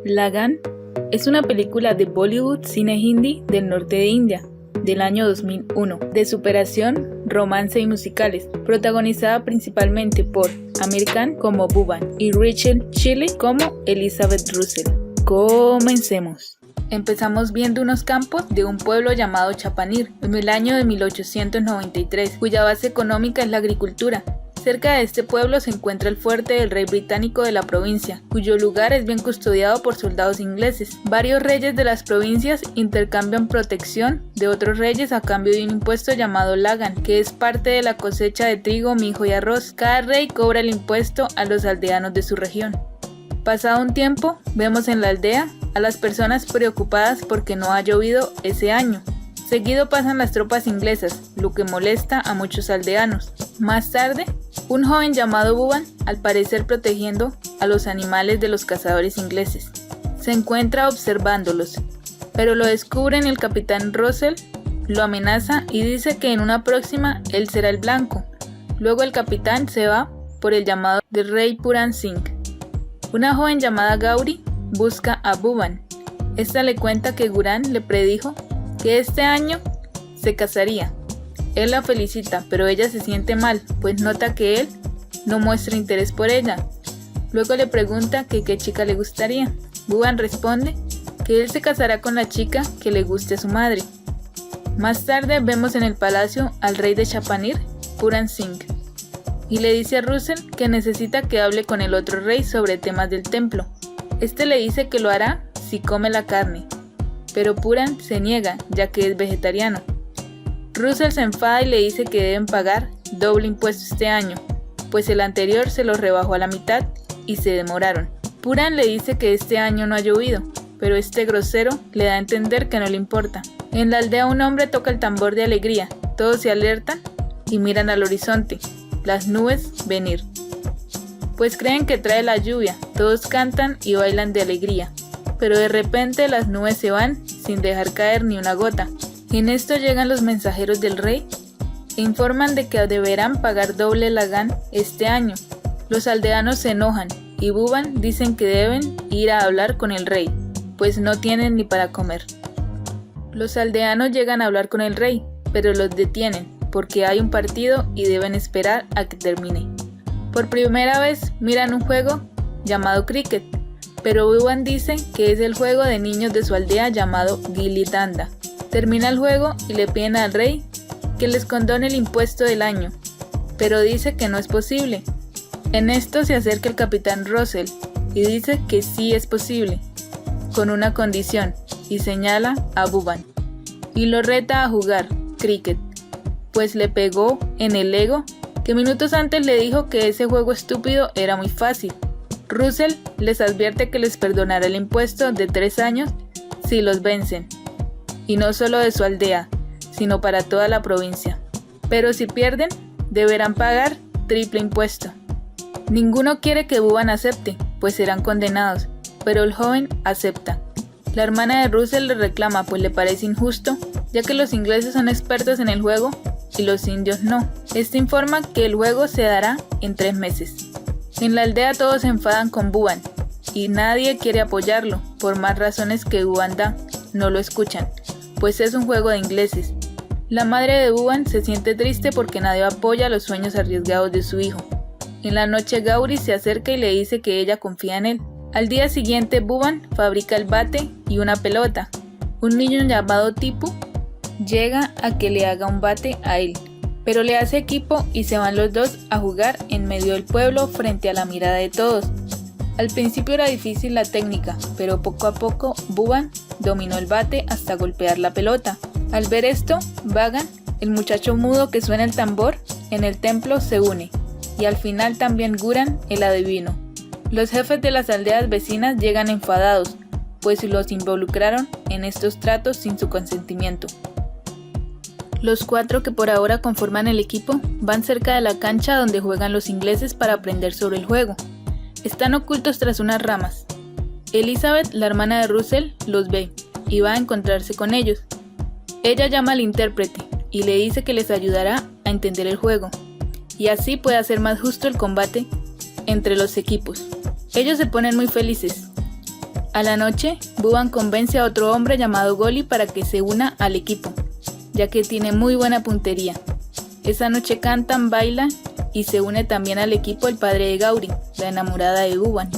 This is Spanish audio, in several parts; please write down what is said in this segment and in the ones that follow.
Lagan es una película de Bollywood cine hindi del norte de India, del año 2001, de superación, romance y musicales, protagonizada principalmente por Aamir Khan como Bhuvan y Rachel Shelley como Elizabeth Russell. Comencemos. Empezamos viendo unos campos de un pueblo llamado Chapanir, en el año de 1893, cuya base económica es la agricultura. Cerca de este pueblo se encuentra el fuerte del rey británico de la provincia, cuyo lugar es bien custodiado por soldados ingleses. Varios reyes de las provincias intercambian protección de otros reyes a cambio de un impuesto llamado Lagan, que es parte de la cosecha de trigo, mijo y arroz. Cada rey cobra el impuesto a los aldeanos de su región. Pasado un tiempo, vemos en la aldea a las personas preocupadas porque no ha llovido ese año. Seguido pasan las tropas inglesas, lo que molesta a muchos aldeanos. Más tarde, un joven llamado Bhuvan, al parecer protegiendo a los animales de los cazadores ingleses, se encuentra observándolos, pero lo descubren y el capitán Russell lo amenaza y dice que en una próxima él será el blanco. Luego el capitán se va por el llamado del rey Puran Singh. Una joven llamada Gauri busca a Bhuvan. Esta le cuenta que Guran le predijo que este año se casaría. Él la felicita, pero ella se siente mal, pues nota que él no muestra interés por ella. Luego le pregunta que qué chica le gustaría. Bhuvan responde que él se casará con la chica que le guste a su madre. Más tarde vemos en el palacio al rey de Chapanir, Puran Singh, y le dice a Russell que necesita que hable con el otro rey sobre temas del templo. Este le dice que lo hará si come la carne, pero Puran se niega, ya que es vegetariano. Russell se enfada y le dice que deben pagar doble impuesto este año, pues el anterior se lo rebajó a la mitad y se demoraron. Puran le dice que este año no ha llovido, pero este grosero le da a entender que no le importa. En la aldea un hombre toca el tambor de alegría, todos se alertan y miran al horizonte, las nubes venir, pues creen que trae la lluvia. Todos cantan y bailan de alegría, pero de repente las nubes se van sin dejar caer ni una gota. En esto llegan los mensajeros del rey e informan de que deberán pagar doble Lagan este año. Los aldeanos se enojan y Bhuvan dicen que deben ir a hablar con el rey, pues no tienen ni para comer. Los aldeanos llegan a hablar con el rey, pero los detienen porque hay un partido y deben esperar a que termine. Por primera vez miran un juego llamado cricket, pero Bhuvan dice que es el juego de niños de su aldea llamado Gilli Danda. Termina el juego y le piden al rey que les condone el impuesto del año, pero dice que no es posible. En esto se acerca el capitán Russell y dice que sí es posible, con una condición, y señala a Bhuvan y lo reta a jugar cricket, pues le pegó en el ego que minutos antes le dijo que ese juego estúpido era muy fácil. Russell les advierte que les perdonará el impuesto de 3 años si los vencen, y no solo de su aldea, sino para toda la provincia. Pero si pierden, deberán pagar triple impuesto. Ninguno quiere que Bhuvan acepte, pues serán condenados, pero el joven acepta. La hermana de Russell le reclama, pues le parece injusto, ya que los ingleses son expertos en el juego y los indios no. Este informa que el juego se dará en 3 meses. En la aldea todos se enfadan con Bhuvan y nadie quiere apoyarlo, por más razones que Bhuvan da, no lo escuchan, pues es un juego de ingleses. La madre de Bhuvan se siente triste porque nadie apoya los sueños arriesgados de su hijo. En la noche Gauri se acerca y le dice que ella confía en él. Al día siguiente Bhuvan fabrica el bate y una pelota. Un niño llamado Tipu llega a que le haga un bate a él, pero le hace equipo y se van los dos a jugar en medio del pueblo frente a la mirada de todos. Al principio era difícil la técnica, pero poco a poco Bhuvan dominó el bate hasta golpear la pelota. Al ver esto, Bhagan, el muchacho mudo que suena el tambor en el templo, se une, y al final también Guran, el adivino. Los jefes de las aldeas vecinas llegan enfadados, pues los involucraron en estos tratos sin su consentimiento. Los 4 que por ahora conforman el equipo van cerca de la cancha donde juegan los ingleses para aprender sobre el juego. Están ocultos tras unas ramas. Elizabeth, la hermana de Russell, los ve y va a encontrarse con ellos. Ella llama al intérprete y le dice que les ayudará a entender el juego, y así puede hacer más justo el combate entre los equipos. Ellos se ponen muy felices. A la noche, Buban convence a otro hombre llamado Goli para que se una al equipo, ya que tiene muy buena puntería. Esa noche cantan, bailan y se une también al equipo el padre de Gauri, la enamorada de Buban.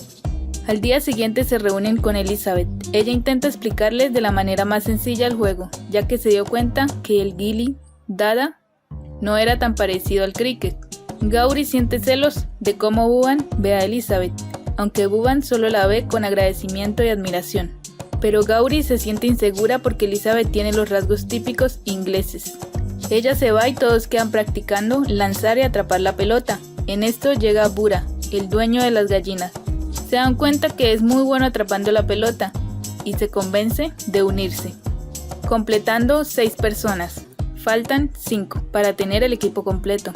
Al día siguiente se reúnen con Elizabeth. Ella intenta explicarles de la manera más sencilla el juego, ya que se dio cuenta que el Gilly Dada no era tan parecido al cricket. Gauri siente celos de cómo Buban ve a Elizabeth, aunque Buban solo la ve con agradecimiento y admiración. Pero Gauri se siente insegura porque Elizabeth tiene los rasgos típicos ingleses. Ella se va y todos quedan practicando lanzar y atrapar la pelota. En esto llega Bura, el dueño de las gallinas. Se dan cuenta que es muy bueno atrapando la pelota y se convence de unirse, completando 6 personas. Faltan 5 para tener el equipo completo.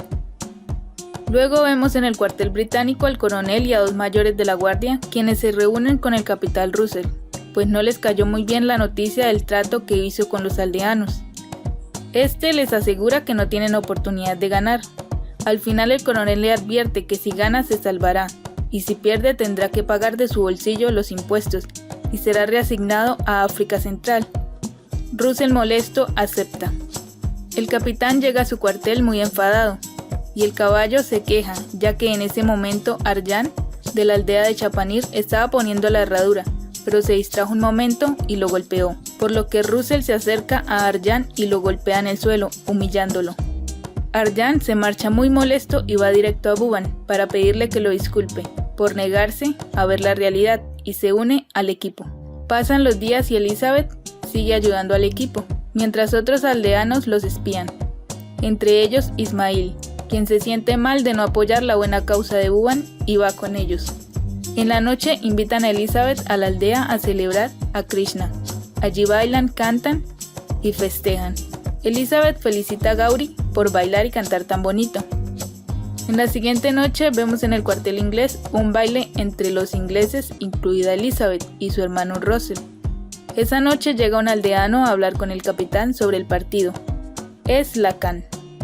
Luego vemos en el cuartel británico al coronel y a 2 mayores de la guardia, quienes se reúnen con el capitán Russell, pues no les cayó muy bien la noticia del trato que hizo con los aldeanos. Este les asegura que no tienen oportunidad de ganar. Al final el coronel le advierte que si gana se salvará, y si pierde tendrá que pagar de su bolsillo los impuestos, y será reasignado a África Central. Russell, molesto, acepta. El capitán llega a su cuartel muy enfadado, y el caballo se queja, ya que en ese momento Arjan, de la aldea de Chapanir, estaba poniendo la herradura, pero se distrajo un momento y lo golpeó, por lo que Russell se acerca a Arjan y lo golpea en el suelo, humillándolo. Arjan se marcha muy molesto y va directo a Buban para pedirle que lo disculpe, por negarse a ver la realidad, y se une al equipo. Pasan los días y Elizabeth sigue ayudando al equipo, mientras otros aldeanos los espían, entre ellos Ismail, quien se siente mal de no apoyar la buena causa de Buban y va con ellos. En la noche invitan a Elizabeth a la aldea a celebrar a Krishna. Allí bailan, cantan y festejan. Elizabeth felicita a Gauri por bailar y cantar tan bonito. En la siguiente noche vemos en el cuartel inglés un baile entre los ingleses, incluida Elizabeth y su hermano Russell. Esa noche llega un aldeano a hablar con el capitán sobre el partido. Es Lacan,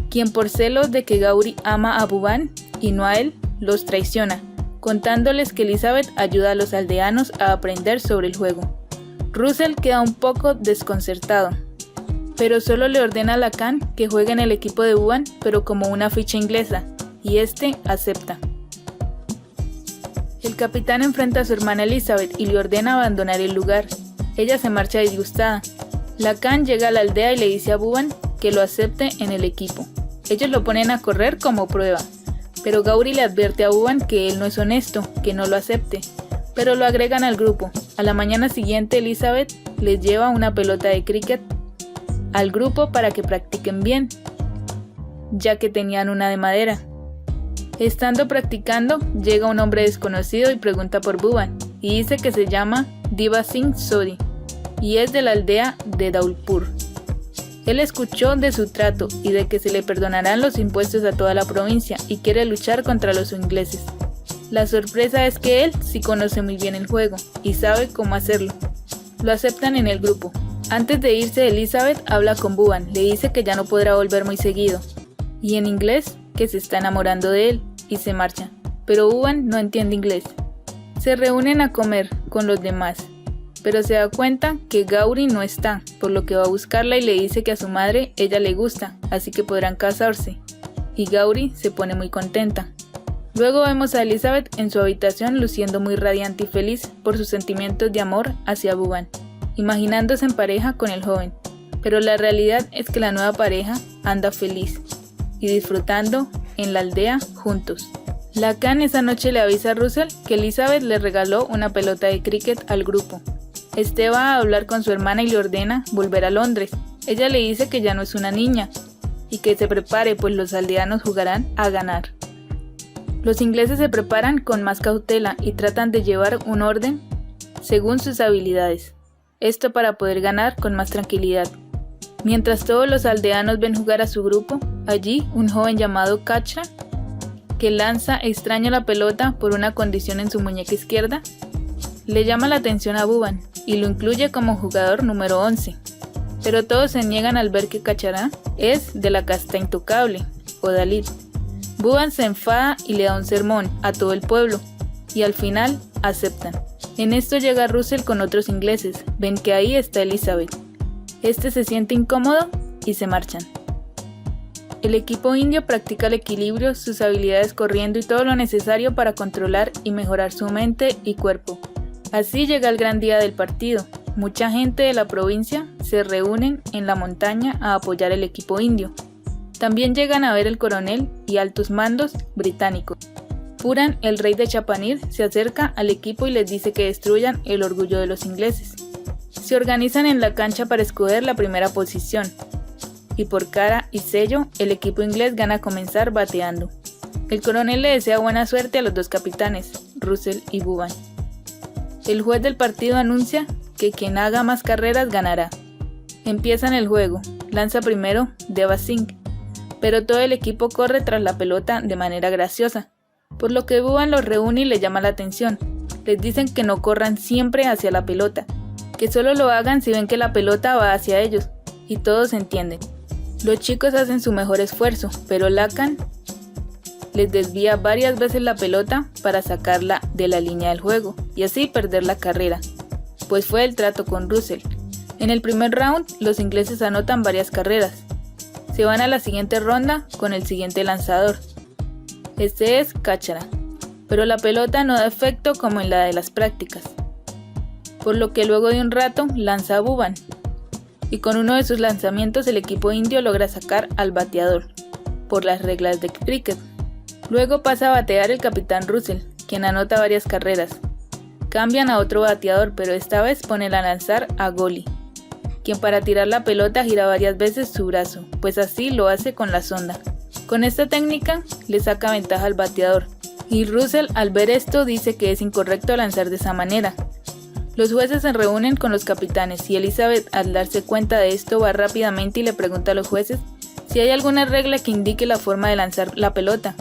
quien por celos de que Gauri ama a Buban y no a él, los traiciona, contándoles que Elizabeth ayuda a los aldeanos a aprender sobre el juego. Russell queda un poco desconcertado, pero solo le ordena a Lacan que juegue en el equipo de Buban, pero como una ficha inglesa, y este acepta. El capitán enfrenta a su hermana Elizabeth y le ordena abandonar el lugar. Ella se marcha disgustada. Lacan llega a la aldea y le dice a Buban que lo acepte en el equipo. Ellos lo ponen a correr como prueba, pero Gauri le advierte a Buban que él no es honesto, que no lo acepte, pero lo agregan al grupo. A la mañana siguiente Elizabeth les lleva una pelota de cricket al grupo para que practiquen bien, ya que tenían una de madera. Estando practicando, llega un hombre desconocido y pregunta por Buban, y dice que se llama Diva Singh Sodhi, y es de la aldea de Dhaulpur. Él escuchó de su trato y de que se le perdonarán los impuestos a toda la provincia y quiere luchar contra los ingleses. La sorpresa es que él sí conoce muy bien el juego y sabe cómo hacerlo. Lo aceptan en el grupo. Antes de irse, Elizabeth habla con Buban, le dice que ya no podrá volver muy seguido, y en inglés que se está enamorando de él, y se marcha. Pero Buban no entiende inglés. Se reúnen a comer con los demás, pero se da cuenta que Gauri no está, por lo que va a buscarla y le dice que a su madre ella le gusta, así que podrán casarse, y Gauri se pone muy contenta. Luego vemos a Elizabeth en su habitación luciendo muy radiante y feliz por sus sentimientos de amor hacia Buban, imaginándose en pareja con el joven, pero la realidad es que la nueva pareja anda feliz y disfrutando en la aldea juntos. Lacan esa noche le avisa a Russell que Elizabeth le regaló una pelota de cricket al grupo. Este va a hablar con su hermana y le ordena volver a Londres. Ella le dice que ya no es una niña y que se prepare, pues los aldeanos jugarán a ganar. Los ingleses se preparan con más cautela y tratan de llevar un orden según sus habilidades. Esto para poder ganar con más tranquilidad. Mientras todos los aldeanos ven jugar a su grupo, allí un joven llamado Kachra, que lanza extraño la pelota por una condición en su muñeca izquierda, le llama la atención a Buban y lo incluye como jugador número 11. Pero todos se niegan al ver que Kachra es de la casta intocable, o Dalit. Buban se enfada y le da un sermón a todo el pueblo, y al final aceptan. En esto llega Russell con otros ingleses, ven que ahí está Elizabeth. Este se siente incómodo y se marchan. El equipo indio practica el equilibrio, sus habilidades corriendo y todo lo necesario para controlar y mejorar su mente y cuerpo. Así llega el gran día del partido. Mucha gente de la provincia se reúnen en la montaña a apoyar el equipo indio. También llegan a ver el coronel y altos mandos británicos. Puran, el rey de Chapanir, se acerca al equipo y les dice que destruyan el orgullo de los ingleses. Se organizan en la cancha para escoger la primera posición. Y por cara y sello, el equipo inglés gana a comenzar bateando. El coronel le desea buena suerte a los dos capitanes, Russell y Bhuvan. El juez del partido anuncia que quien haga más carreras ganará. Empiezan el juego, lanza primero Deva Singh, pero todo el equipo corre tras la pelota de manera graciosa, por lo que Bhuvan los reúne y le llama la atención. Les dicen que no corran siempre hacia la pelota, que solo lo hagan si ven que la pelota va hacia ellos, y todos entienden. Los chicos hacen su mejor esfuerzo, pero Lacan les desvía varias veces la pelota para sacarla de la línea del juego y así perder la carrera, pues fue el trato con Russell. En el primer round, los ingleses anotan varias carreras. Se van a la siguiente ronda con el siguiente lanzador. Este es Kachara, pero la pelota no da efecto como en la de las prácticas, por lo que luego de un rato lanza a Bhuvan, y con uno de sus lanzamientos el equipo indio logra sacar al bateador, por las reglas de cricket. Luego pasa a batear el capitán Russell, quien anota varias carreras. Cambian a otro bateador, pero esta vez ponen a lanzar a Goli, quien para tirar la pelota gira varias veces su brazo, pues así lo hace con la sonda. Con esta técnica le saca ventaja al bateador, y Russell al ver esto dice que es incorrecto lanzar de esa manera. Los jueces se reúnen con los capitanes y Elizabeth, al darse cuenta de esto, va rápidamente y le pregunta a los jueces si hay alguna regla que indique la forma de lanzar la pelota,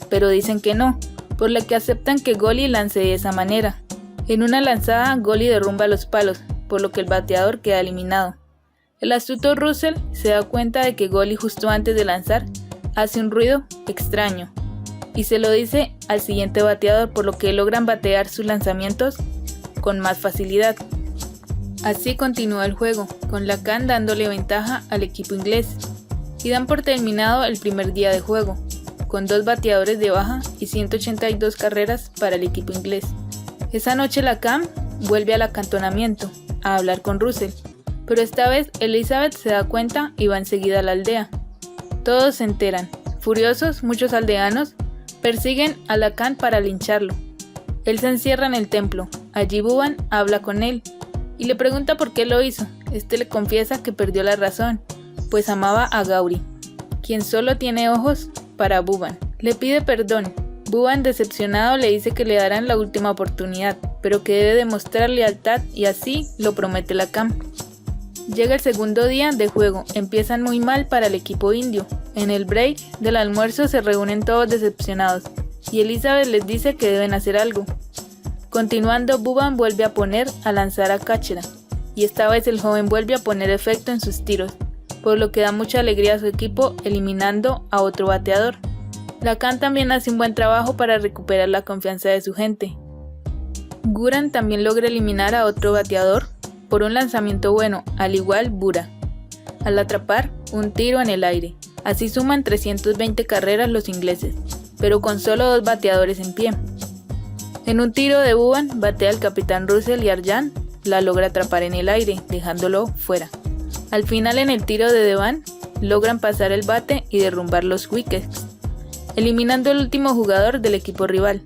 pero dicen que no, por lo que aceptan que Goli lance de esa manera. En una lanzada, Goli derrumba los palos, por lo que el bateador queda eliminado. El astuto Russell se da cuenta de que Goli justo antes de lanzar hace un ruido extraño y se lo dice al siguiente bateador, por lo que logran batear sus lanzamientos con más facilidad. Así continúa el juego, con Lacan dándole ventaja al equipo inglés, y dan por terminado el primer día de juego, con 2 bateadores de baja y 182 carreras para el equipo inglés. Esa noche Lacan vuelve al acantonamiento a hablar con Russell, pero esta vez Elizabeth se da cuenta y va enseguida a la aldea. Todos se enteran. Furiosos, muchos aldeanos persiguen a Lacan para lincharlo. Él se encierra en el templo. Allí Bhuvan habla con él y le pregunta por qué lo hizo. Este le confiesa que perdió la razón, pues amaba a Gauri, quien solo tiene ojos para Bhuvan. Le pide perdón. Bhuvan, decepcionado, le dice que le darán la última oportunidad, pero que debe demostrar lealtad y así lo promete Lacan. Llega el segundo día de juego, empiezan muy mal para el equipo indio. En el break del almuerzo se reúnen todos decepcionados y Elizabeth les dice que deben hacer algo. Continuando, Bhuvan vuelve a poner a lanzar a Kachara y esta vez el joven vuelve a poner efecto en sus tiros, por lo que da mucha alegría a su equipo eliminando a otro bateador. Lacan también hace un buen trabajo para recuperar la confianza de su gente. Guran también logra eliminar a otro bateador por un lanzamiento bueno, al igual Bura, al atrapar un tiro en el aire. Así suman 320 carreras los ingleses, pero con solo 2 bateadores en pie. En un tiro de Bhuvan batea al capitán Russell y Arjan la logra atrapar en el aire, dejándolo fuera. Al final, en el tiro de Devan, logran pasar el bate y derrumbar los wickets, eliminando el último jugador del equipo rival.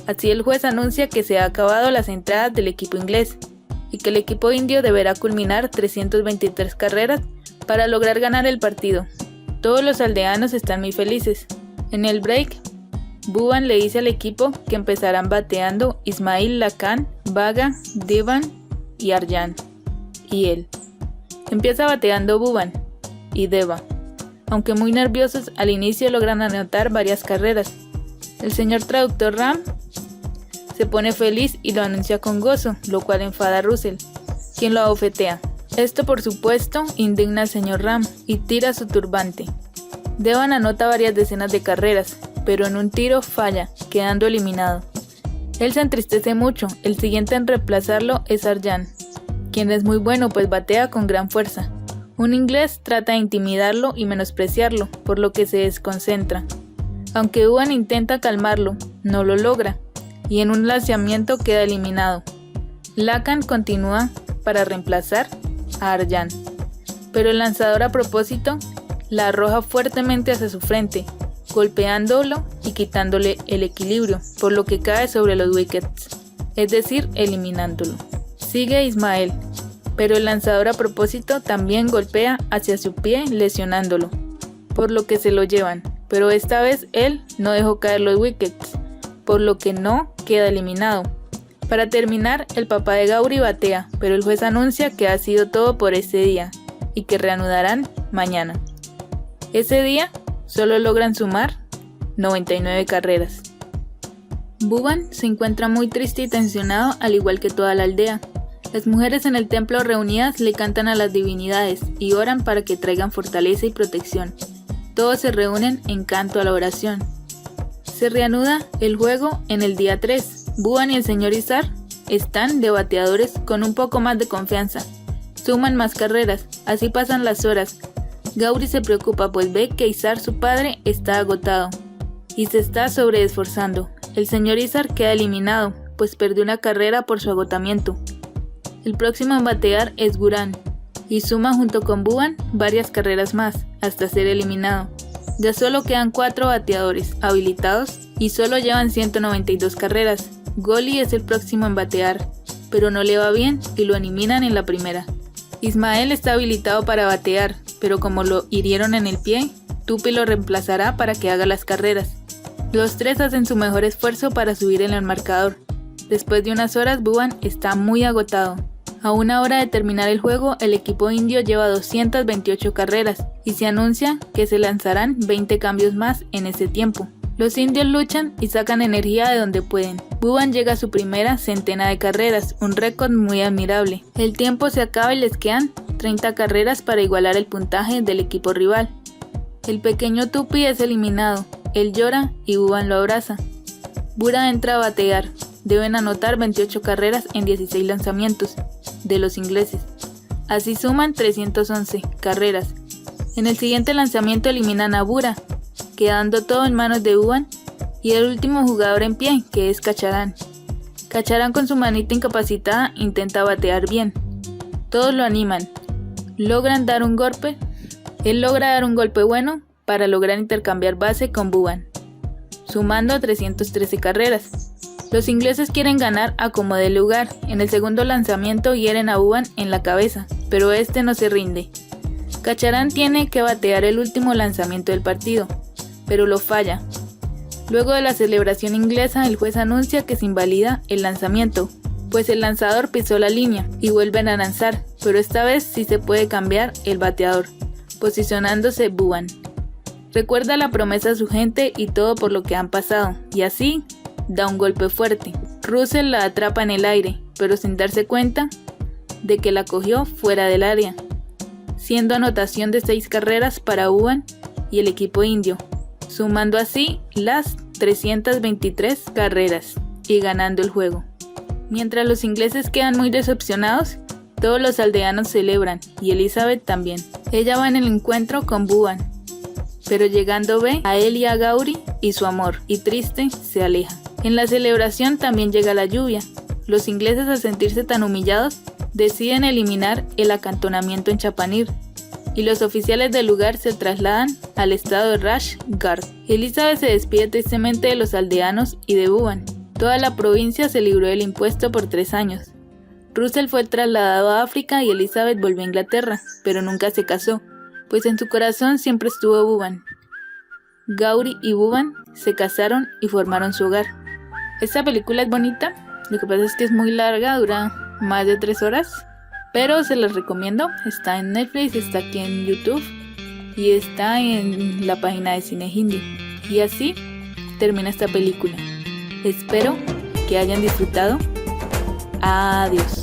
Así el juez anuncia que se han acabado las entradas del equipo inglés y que el equipo indio deberá culminar 323 carreras para lograr ganar el partido. Todos los aldeanos están muy felices. En el break, Bhuvan le dice al equipo que empezarán bateando Ismail, Lacan, Vaga, Devan y Arjan. Y él. Empieza bateando Bhuvan y Deva. Aunque muy nerviosos, al inicio logran anotar varias carreras. El señor traductor Ram se pone feliz y lo anuncia con gozo, lo cual enfada a Russell, quien lo abofetea. Esto, por supuesto, indigna al señor Ram y tira su turbante. Devan anota varias decenas de carreras, pero en un tiro falla, quedando eliminado. Él se entristece mucho. El siguiente en reemplazarlo es Arjan, quien es muy bueno pues batea con gran fuerza. Un inglés trata de intimidarlo y menospreciarlo, por lo que se desconcentra. Aunque Bhuvan intenta calmarlo, no lo logra, y en un lanzamiento queda eliminado. Lakan continúa para reemplazar a Arjan, pero el lanzador a propósito la arroja fuertemente hacia su frente, golpeándolo y quitándole el equilibrio, por lo que cae sobre los wickets, es decir, eliminándolo. Sigue Ismael, pero el lanzador a propósito también golpea hacia su pie lesionándolo, por lo que se lo llevan, pero esta vez él no dejó caer los wickets, por lo que no queda eliminado. Para terminar, el papá de Gowrie batea, pero el juez anuncia que ha sido todo por ese día y que reanudarán mañana. Ese día solo logran sumar 99 carreras. Bhuvan se encuentra muy triste y tensionado, al igual que toda la aldea. Las mujeres en el templo reunidas le cantan a las divinidades y oran para que traigan fortaleza y protección. Todos se reúnen en canto a la oración. Se reanuda el juego en el día 3. Bhuvan y el señor Izar están de bateadores con un poco más de confianza. Suman más carreras, así pasan las horas. Gowrie se preocupa pues ve que Izar, su padre, está agotado y se está sobreesforzando. El señor Izar queda eliminado, pues perdió una carrera por su agotamiento. El próximo en batear es Guran, y suma junto con Bhuvan varias carreras más, hasta ser eliminado. Ya solo quedan 4 bateadores habilitados y solo llevan 192 carreras. Goli es el próximo en batear, pero no le va bien y lo eliminan en la primera. Ismael está habilitado para batear, pero como lo hirieron en el pie, Tupi lo reemplazará para que haga las carreras. Los 3 hacen su mejor esfuerzo para subir en el marcador. Después de unas horas, Bhuvan está muy agotado. A una hora de terminar el juego, el equipo indio lleva 228 carreras y se anuncia que se lanzarán 20 cambios más en ese tiempo. Los indios luchan y sacan energía de donde pueden. Bhuvan llega a su primera centena de carreras, un récord muy admirable. El tiempo se acaba y les quedan 30 carreras para igualar el puntaje del equipo rival. El pequeño Tupi es eliminado, él llora y Bhuvan lo abraza. Bura entra a batear. Deben anotar 28 carreras en 16 lanzamientos de los ingleses. Así suman 311 carreras. En el siguiente lanzamiento eliminan a Bura, quedando todo en manos de Bhuvan y el último jugador en pie, que es Kacharan. Kacharan con su manita incapacitada intenta batear bien. Todos lo animan. Logran dar un golpe. Él logra dar un golpe bueno para lograr intercambiar base con Bhuvan, sumando 313 carreras. Los ingleses quieren ganar a como dé lugar. En el segundo lanzamiento hieren a Bhuvan en la cabeza, pero este no se rinde. Kacharan tiene que batear el último lanzamiento del partido, pero lo falla. Luego de la celebración inglesa, el juez anuncia que se invalida el lanzamiento, pues el lanzador pisó la línea y vuelven a lanzar, pero esta vez sí se puede cambiar el bateador, posicionándose Bhuvan. Recuerda la promesa a su gente y todo por lo que han pasado, y así da un golpe fuerte. Russell la atrapa en el aire, pero sin darse cuenta de que la cogió fuera del área, siendo anotación de 6 carreras para Bhuvan y el equipo indio, sumando así las 323 carreras y ganando el juego. Mientras los ingleses quedan muy decepcionados, todos los aldeanos celebran y Elizabeth también. Ella va en el encuentro con Bhuvan, pero llegando ve a él y a Gowrie y su amor, y triste se aleja. En la celebración también llega la lluvia. Los ingleses, al sentirse tan humillados, deciden eliminar el acantonamiento en Chapanir, y los oficiales del lugar se trasladan al estado de Rajgarh. Elizabeth se despide tristemente de los aldeanos y de Bhuvan. Toda la provincia se libró del impuesto por 3 años. Russell fue trasladado a África y Elizabeth volvió a Inglaterra, pero nunca se casó, pues en su corazón siempre estuvo Bhuvan. Gowrie y Bhuvan se casaron y formaron su hogar. Esta película es bonita, lo que pasa es que es muy larga, dura más de 3 horas, pero se las recomiendo. Está en Netflix, está aquí en YouTube y está en la página de Cine Hindi. Y así termina esta película. Espero que hayan disfrutado. Adiós.